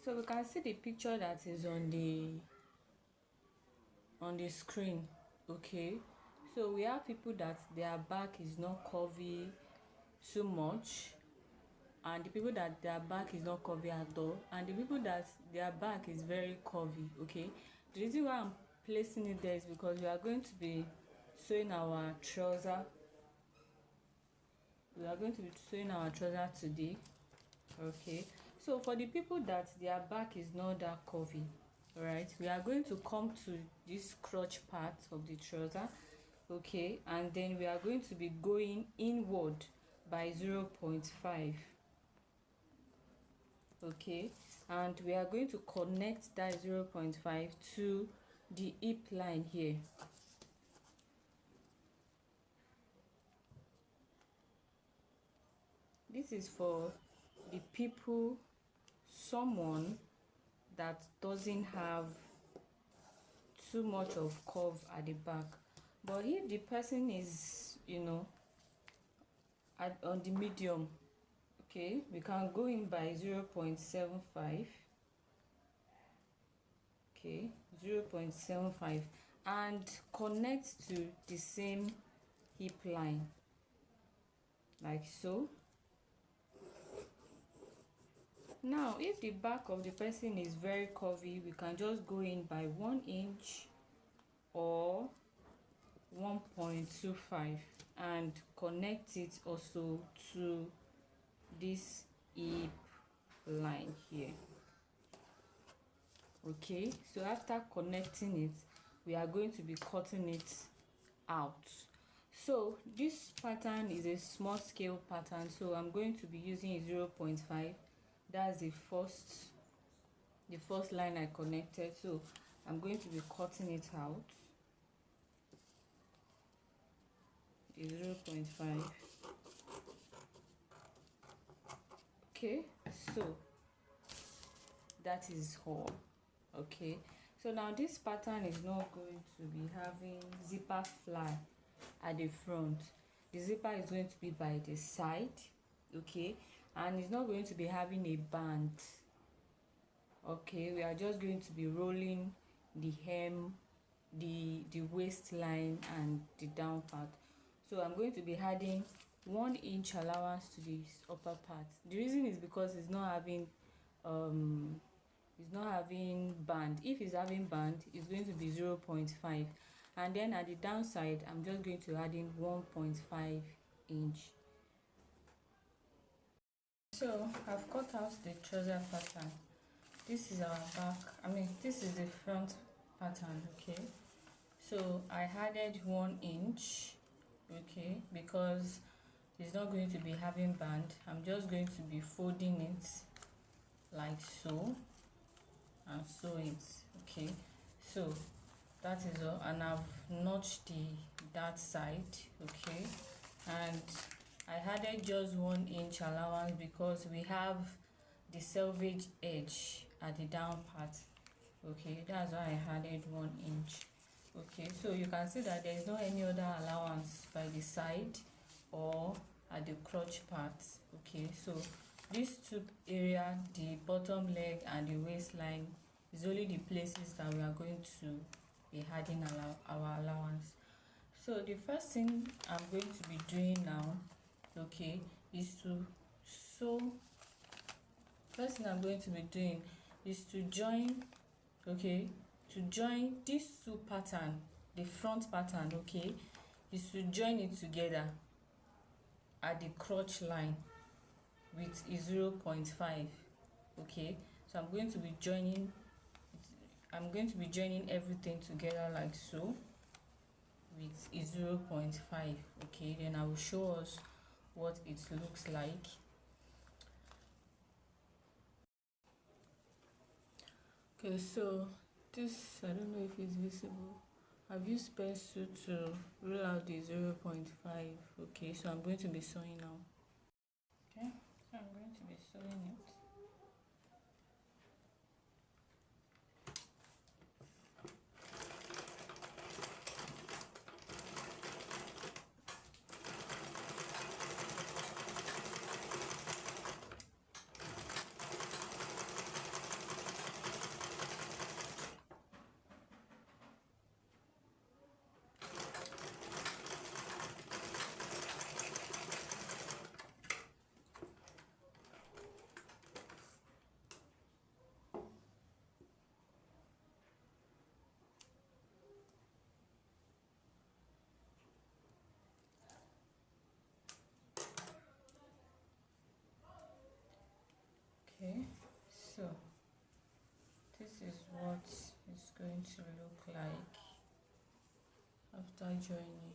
So we can see the picture that is on the screen. Okay, so we have people that their back is not curvy too much, and the people that their back is not curvy at all, and the people that their back is very curvy. Okay, the reason why I'm placing it there is because we are going to be sewing our trouser. We are going to be sewing our trouser today. Okay, so for the people that their back is not that curvy, all right, we are going to come to this crotch part of the trouser. Okay, and then we are going to be going inward by 0.5. Okay, and we are going to connect that 0.5 to the hip line here. This is for the people, someone that doesn't have too much of curve at the back. But if the person is, on the medium, okay, we can go in by 0.75. Okay, 0.75, and connect to the same hip line like so. Now if the back of the person is very curvy, we can just go in by 1 inch or 1.25 and connect it also to this hip line here. Okay, so after connecting it, we are going to be cutting it out. So this pattern is a small scale pattern, so I'm going to be using 0.5. That's the first line I connected, so I'm going to be cutting it out. 0.5. Okay, so that is all. Okay, so now this pattern is not going to be having zipper fly at the front. The zipper is going to be by the side. Okay, and it's not going to be having a band. Okay, we are just going to be rolling the hem, the waistline and the down part. So I'm going to be adding 1 inch allowance to this upper part. The reason is because it's not having band. If it's having band, it's going to be 0.5, and then at the downside I'm just going to add in 1.5 inch. So I've cut out the trouser pattern. This is our back, this is the front pattern. Okay, so I added 1 inch. Okay, because it's not going to be having band, I'm just going to be folding it like so and sew it. Okay, so that is all, and I've notched that side. Okay, and I added just 1 inch allowance because we have the selvage edge at the down part. Okay, that's why I added 1 inch. Okay, so you can see that there is no any other allowance by the side or at the crotch part. Okay, so these two area, the bottom leg and the waistline, is only the places that we are going to be adding our allowance. So the first thing I'm going to be doing now, okay, is to sew. First thing I'm going to be doing is to join, okay, to join these two pattern, the front pattern, okay, is to join it together at the crotch line with a 0.5. okay, so I'm going to be joining everything together like so with a 0.5. okay, then I will show us what it looks like. Okay, so this, I don't know if it's visible. I've used pencil to roll out the 0.5. okay, so I'm going to be sewing now. Okay, so I'm going to be sewing it. Okay, so this is what it's going to look like after joining.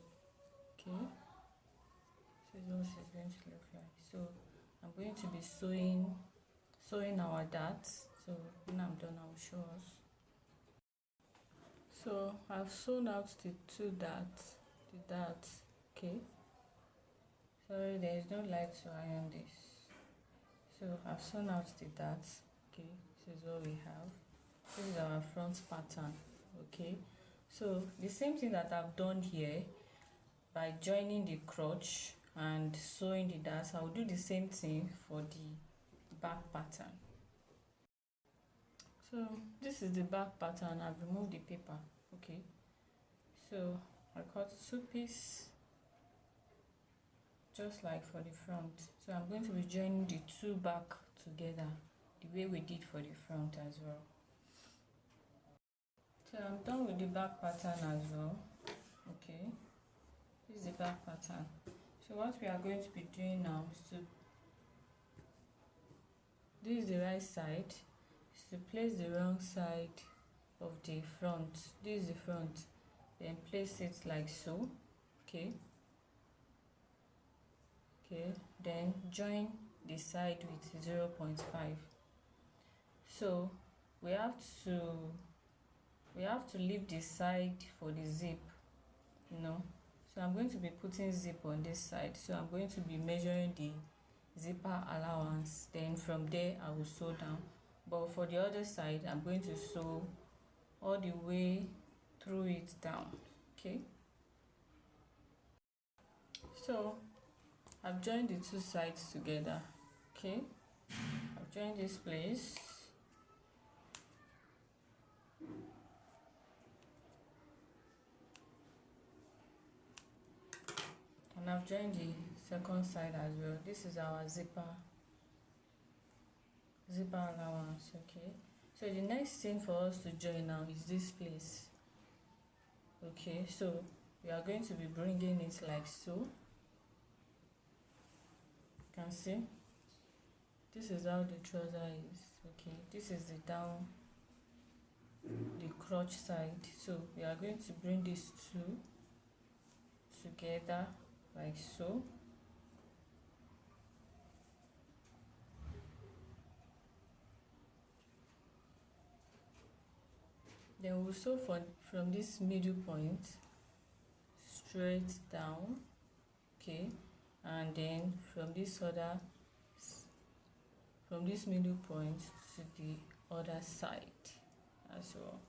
Okay, this is what it's going to look like. So I'm going to be sewing our darts. So when I'm done, I'll show us. So I've sewn out the the darts. Okay, sorry, there is no light to iron this. So I've sewn out the darts. Okay, this is what we have. This is our front pattern. Okay, so the same thing that I've done here by joining the crotch and sewing the darts, I'll do the same thing for the back pattern. So this is the back pattern. I've removed the paper. Okay, so I cut 2 pieces just like for the front. So I'm going to be joining the 2 back together the way we did for the front as well. So I'm done with the back pattern as well. Okay, this is the back pattern. So what we are going to be doing now is to, this is the right side, is to place the wrong side of the front. This is the front, then place it like so. Okay, then join the side with 0.5. So we have to leave the side for the zip, so I'm going to be putting zip on this side. So I'm going to be measuring the zipper allowance, then from there I will sew down. But for the other side, I'm going to sew all the way through it down. Okay, so I've joined the 2 sides together. Okay, I've joined this place. And I've joined the second side as well. This is our zipper allowance. Okay, so the next thing for us to join now is this place. Okay, so we are going to be bringing it like so. You can see this is how the trouser is. Okay, this is the down, the crotch side. So we are going to bring these 2 together like so. Then we'll sew from this middle point straight down. Okay, and then from this middle point to the other side as well.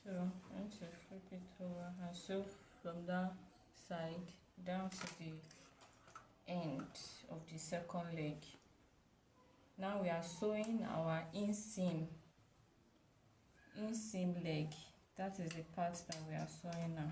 So I'm going to flip it over and sew from that side down to the end of the second leg. Now we are sewing our inseam leg. That is the part that we are sewing now.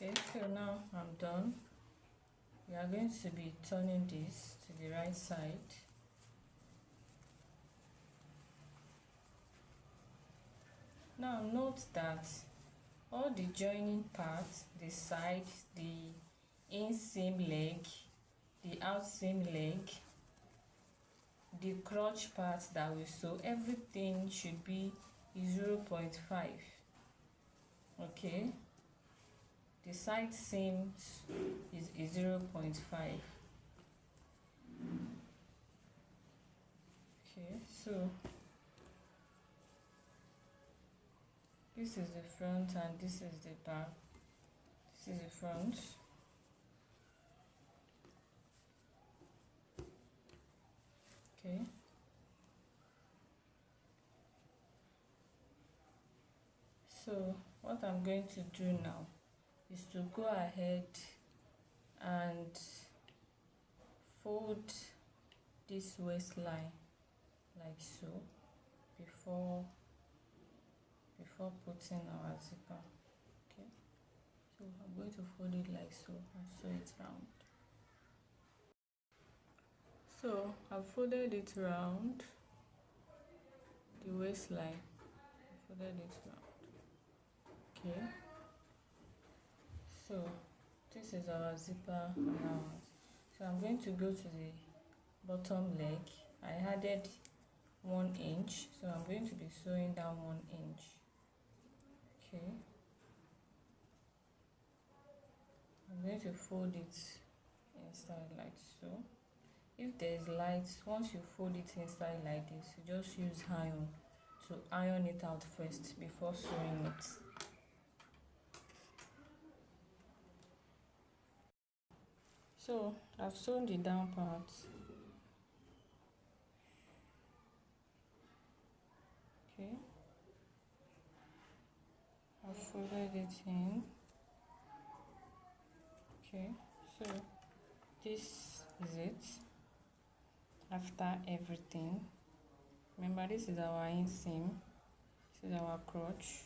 Okay, so now I'm done. We are going to be turning this to the right side. Now note that all the joining parts, the side, the inseam leg, the outseam leg, the crotch part that we sew, everything should be 0.5. Okay, the side seams is 0.5. Okay, so this is the front and this is the back. This is the front. Okay, so what I'm going to do now is to go ahead and fold this waistline like so before putting our zipper. Okay, so I'm going to fold it like so and sew it round. So I've folded it round the waistline. I folded it round. Okay, so this is our zipper allowance. So I'm going to go to the bottom leg. I added 1 inch, so I'm going to be sewing down 1 inch. Okay, I'm going to fold it inside like so. If there is light, once you fold it inside like this, you just use iron to iron it out first before sewing it. So I've sewn the down part. Okay, I've folded it in. Okay, so this is it after everything. Remember, this is our inseam, this is our crotch.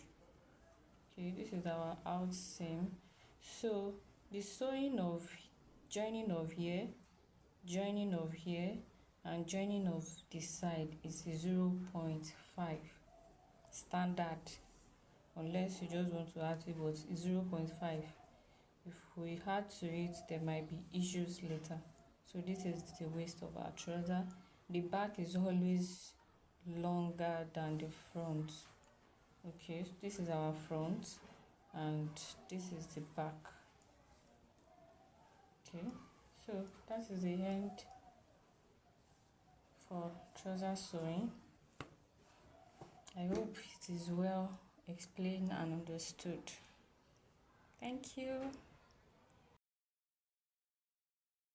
Okay, this is our outseam. So the sewing of joining of here, joining of here, and joining of this side is 0.5 standard, unless you just want to add it, but it's 0.5. If we add to it, there might be issues later. So this is the waist of our trouser. The back is always longer than the front. Okay, so this is our front and this is the back. Okay, so that is the end for trouser sewing. I hope it is well explained and understood. Thank you.